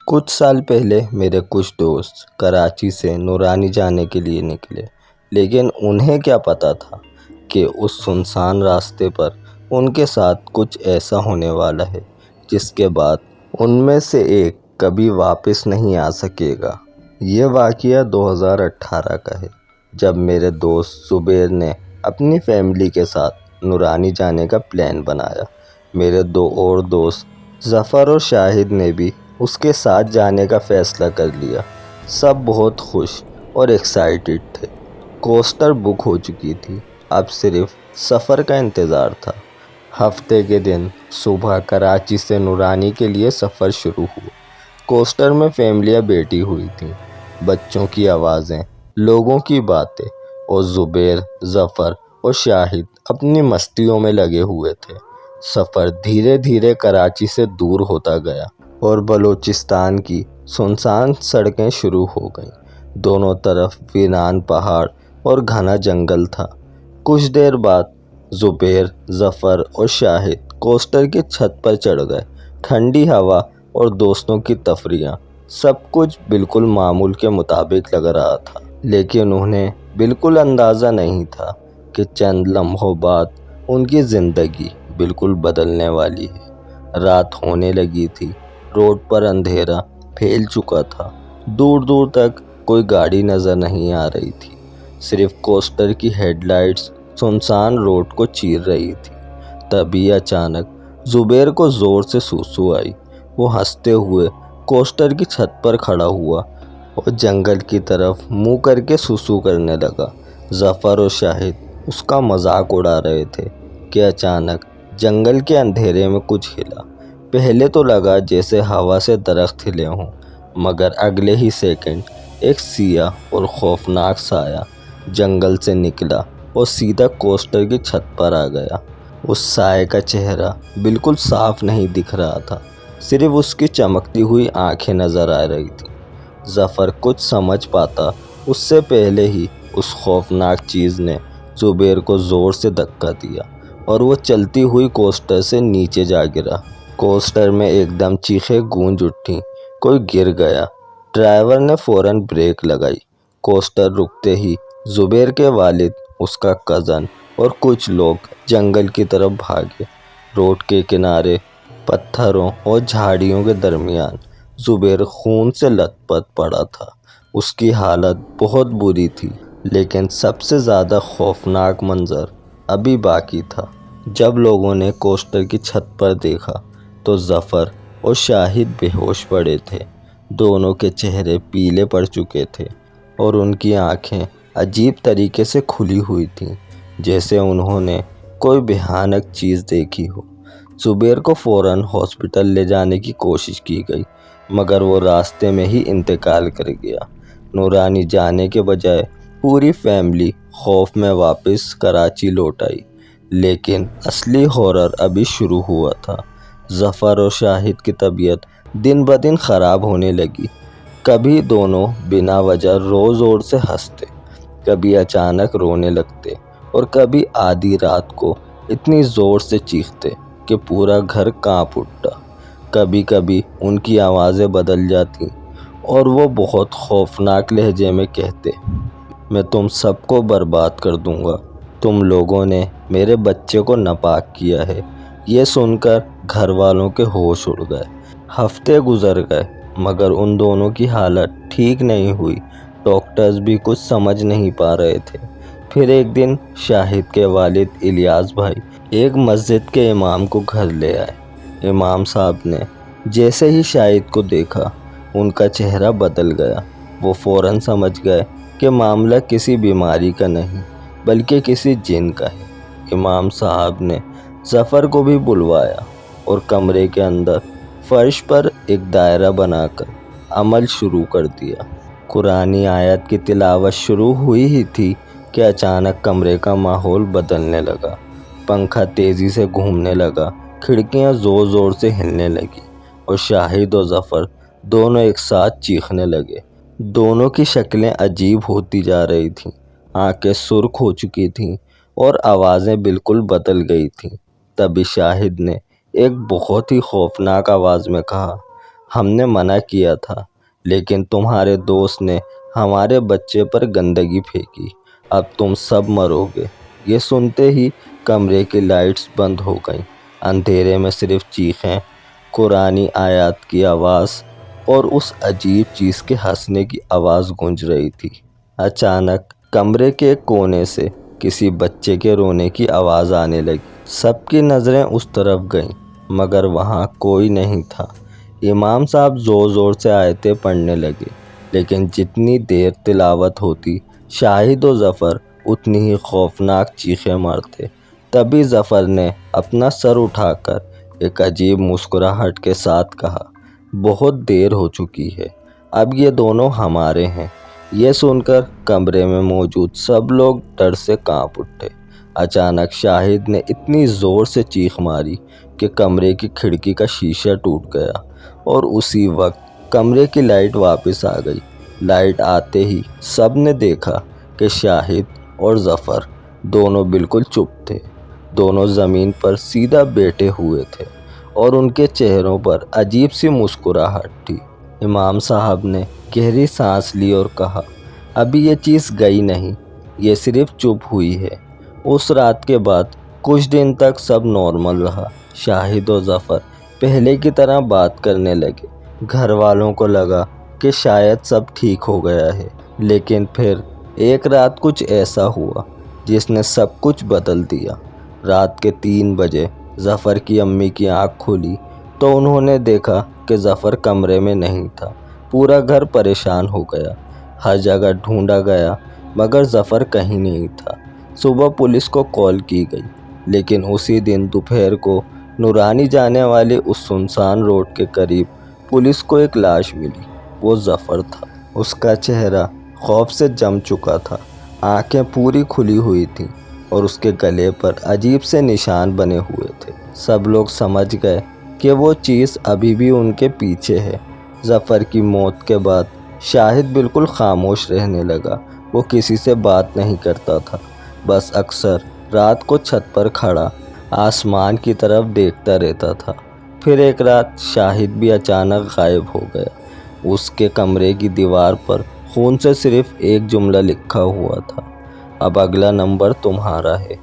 کچھ سال پہلے میرے کچھ دوست کراچی سے نورانی جانے کے لیے نکلے، لیکن انہیں کیا پتہ تھا کہ اس سنسان راستے پر ان کے ساتھ کچھ ایسا ہونے والا ہے جس کے بعد ان میں سے ایک کبھی واپس نہیں آ سکے گا۔ یہ واقعہ 2018 کا ہے، جب میرے دوست زبیر نے اپنی فیملی کے ساتھ نورانی جانے کا پلان بنایا۔ میرے دو اور دوست ظفر اور شاہد نے بھی اس کے ساتھ جانے کا فیصلہ کر لیا۔ سب بہت خوش اور ایکسائٹڈ تھے۔ کوسٹر بک ہو چکی تھی، اب صرف سفر کا انتظار تھا۔ ہفتے کے دن صبح کراچی سے نورانی کے لیے سفر شروع ہوا۔ کوسٹر میں فیملیاں بیٹھی ہوئی تھیں، بچوں کی آوازیں، لوگوں کی باتیں، اور زبیر، ظفر اور شاہد اپنی مستیوں میں لگے ہوئے تھے۔ سفر دھیرے دھیرے کراچی سے دور ہوتا گیا اور بلوچستان کی سنسان سڑکیں شروع ہو گئیں۔ دونوں طرف ویران پہاڑ اور گھنا جنگل تھا۔ کچھ دیر بعد زبیر، ظفر اور شاہد کوسٹر کی چھت پر چڑھ گئے۔ ٹھنڈی ہوا اور دوستوں کی تفریح، سب کچھ بالکل معمول کے مطابق لگ رہا تھا، لیکن انہیں بالکل اندازہ نہیں تھا کہ چند لمحوں بعد ان کی زندگی بالکل بدلنے والی ہے۔ رات ہونے لگی تھی، روڈ پر اندھیرا پھیل چکا تھا، دور دور تک کوئی گاڑی نظر نہیں آ رہی تھی، صرف کوسٹر کی ہیڈ لائٹس سنسان روڈ کو چیر رہی تھی۔ تبھی اچانک زبیر کو زور سے سوسو آئی۔ وہ ہنستے ہوئے کوسٹر کی چھت پر کھڑا ہوا اور جنگل کی طرف منہ کر کے سوسو کرنے لگا۔ ظفر اور شاہد اس کا مذاق اڑا رہے تھے کہ اچانک جنگل کے اندھیرے میں کچھ ہلا۔ پہلے تو لگا جیسے ہوا سے درخت ہلے ہوں، مگر اگلے ہی سیکنڈ ایک سیاہ اور خوفناک سایہ جنگل سے نکلا اور سیدھا کوسٹر کی چھت پر آ گیا۔ اس سائے کا چہرہ بالکل صاف نہیں دکھ رہا تھا، صرف اس کی چمکتی ہوئی آنکھیں نظر آ رہی تھیں۔ ظفر کچھ سمجھ پاتا اس سے پہلے ہی اس خوفناک چیز نے زبیر کو زور سے دھکا دیا اور وہ چلتی ہوئی کوسٹر سے نیچے جا گرا۔ کوسٹر میں ایک دم چیخیں گونج اٹھیں، کوئی گر گیا۔ ڈرائیور نے فوراً بریک لگائی۔ کوسٹر رکتے ہی زبیر کے والد، اس کا کزن اور کچھ لوگ جنگل کی طرف بھاگے۔ روڈ کے کنارے پتھروں اور جھاڑیوں کے درمیان زبیر خون سے لت پت پڑا تھا۔ اس کی حالت بہت بری تھی، لیکن سب سے زیادہ خوفناک منظر ابھی باقی تھا۔ جب لوگوں نے کوسٹر کی چھت پر دیکھا تو ظفر اور شاہد بے ہوش پڑے تھے۔ دونوں کے چہرے پیلے پڑ چکے تھے اور ان کی آنکھیں عجیب طریقے سے کھلی ہوئی تھیں، جیسے انہوں نے کوئی بھیانک چیز دیکھی ہو۔ زبیر کو فوراً ہاسپٹل لے جانے کی کوشش کی گئی، مگر وہ راستے میں ہی انتقال کر گیا۔ نورانی جانے کے بجائے پوری فیملی خوف میں واپس کراچی لوٹ آئی، لیکن اصلی ہارر ابھی شروع ہوا تھا۔ ظفر اور شاہد کی طبیعت دن بدن خراب ہونے لگی۔ کبھی دونوں بنا وجہ زور سے ہنستے، کبھی اچانک رونے لگتے اور کبھی آدھی رات کو اتنی زور سے چیختے کہ پورا گھر کانپ اٹھتا۔ کبھی کبھی ان کی آوازیں بدل جاتی اور وہ بہت خوفناک لہجے میں کہتے، میں تم سب کو برباد کر دوں گا، تم لوگوں نے میرے بچے کو ناپاک کیا ہے۔ یہ سن کر گھر والوں کے ہوش اڑ گئے۔ ہفتے گزر گئے، مگر ان دونوں کی حالت ٹھیک نہیں ہوئی۔ ڈاکٹرز بھی کچھ سمجھ نہیں پا رہے تھے۔ پھر ایک دن شاہد کے والد الیاس بھائی ایک مسجد کے امام کو گھر لے آئے۔ امام صاحب نے جیسے ہی شاہد کو دیکھا، ان کا چہرہ بدل گیا۔ وہ فوراً سمجھ گئے کہ معاملہ کسی بیماری کا نہیں بلکہ کسی جن کا ہے۔ امام صاحب نے ظفر کو بھی بلوایا اور کمرے کے اندر فرش پر ایک دائرہ بنا کر عمل شروع کر دیا۔ قرآنی آیت کی تلاوت شروع ہوئی ہی تھی کہ اچانک کمرے کا ماحول بدلنے لگا۔ پنکھا تیزی سے گھومنے لگا، کھڑکیاں زور زور سے ہلنے لگی اور شاہد اور ظفر دونوں ایک ساتھ چیخنے لگے۔ دونوں کی شکلیں عجیب ہوتی جا رہی تھیں، آنکھیں سرخ ہو چکی تھیں اور آوازیں بالکل بدل گئی تھیں۔ تبھی شاہد نے ایک بہت ہی خوفناک آواز میں کہا، ہم نے منع کیا تھا لیکن تمہارے دوست نے ہمارے بچے پر گندگی پھینکی، اب تم سب مرو گے۔ یہ سنتے ہی کمرے کی لائٹس بند ہو گئیں۔ اندھیرے میں صرف چیخیں، قرآنی آیات کی آواز اور اس عجیب چیز کے ہنسنے کی آواز گونج رہی تھی۔ اچانک کمرے کے ایک کونے سے کسی بچے کے رونے کی آواز آنے لگی۔ سب کی نظریں اس طرف گئیں مگر وہاں کوئی نہیں تھا۔ امام صاحب زور زور سے آیتیں پڑھنے لگے، لیکن جتنی دیر تلاوت ہوتی شاہد و ظفر اتنی ہی خوفناک چیخیں مارتے۔ تبھی ظفر نے اپنا سر اٹھا کر ایک عجیب مسکراہٹ کے ساتھ کہا، بہت دیر ہو چکی ہے، اب یہ دونوں ہمارے ہیں۔ یہ سن کر کمرے میں موجود سب لوگ ڈر سے کانپ اٹھے۔ اچانک شاہد نے اتنی زور سے چیخ ماری کہ کمرے کی کھڑکی کا شیشہ ٹوٹ گیا اور اسی وقت کمرے کی لائٹ واپس آ گئی۔ لائٹ آتے ہی سب نے دیکھا کہ شاہد اور ظفر دونوں بالکل چپ تھے۔ دونوں زمین پر سیدھا بیٹھے ہوئے تھے اور ان کے چہروں پر عجیب سی مسکراہٹ تھی۔ امام صاحب نے گہری سانس لی اور کہا، ابھی یہ چیز گئی نہیں، یہ صرف چپ ہوئی ہے۔ اس رات کے بعد کچھ دن تک سب نارمل رہا۔ شاہد و ظفر پہلے کی طرح بات کرنے لگے۔ گھر والوں کو لگا کہ شاید سب ٹھیک ہو گیا ہے، لیکن پھر ایک رات کچھ ایسا ہوا جس نے سب کچھ بدل دیا۔ رات کے 3 بجے ظفر کی امی کی آنکھ کھلی تو انہوں نے دیکھا کہ ظفر کمرے میں نہیں تھا۔ پورا گھر پریشان ہو گیا، ہر جگہ ڈھونڈا گیا مگر ظفر کہیں نہیں تھا۔ صبح پولیس کو کال کی گئی، لیکن اسی دن دوپہر کو نورانی جانے والے اس سنسان روڈ کے قریب پولیس کو ایک لاش ملی۔ وہ ظفر تھا۔ اس کا چہرہ خوف سے جم چکا تھا، آنکھیں پوری کھلی ہوئی تھیں اور اس کے گلے پر عجیب سے نشان بنے ہوئے تھے۔ سب لوگ سمجھ گئے کہ وہ چیز ابھی بھی ان کے پیچھے ہے۔ ظفر کی موت کے بعد شاہد بالکل خاموش رہنے لگا۔ وہ کسی سے بات نہیں کرتا تھا، بس اکثر رات کو چھت پر کھڑا آسمان کی طرف دیکھتا رہتا تھا۔ پھر ایک رات شاہد بھی اچانک غائب ہو گیا۔ اس کے کمرے کی دیوار پر خون سے صرف ایک جملہ لکھا ہوا تھا، اب اگلا نمبر تمہارا ہے۔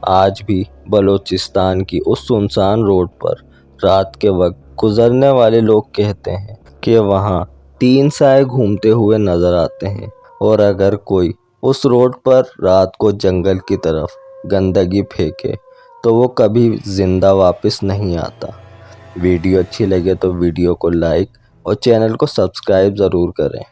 آج بھی بلوچستان کی اس سنسان روڈ پر رات کے وقت گزرنے والے لوگ کہتے ہیں کہ وہاں 3 سائے گھومتے ہوئے نظر آتے ہیں، اور اگر کوئی اس روڈ پر رات کو جنگل کی طرف گندگی پھینکے تو وہ کبھی زندہ واپس نہیں آتا۔ ویڈیو اچھی لگے تو ویڈیو کو لائک اور چینل کو سبسکرائب ضرور کریں۔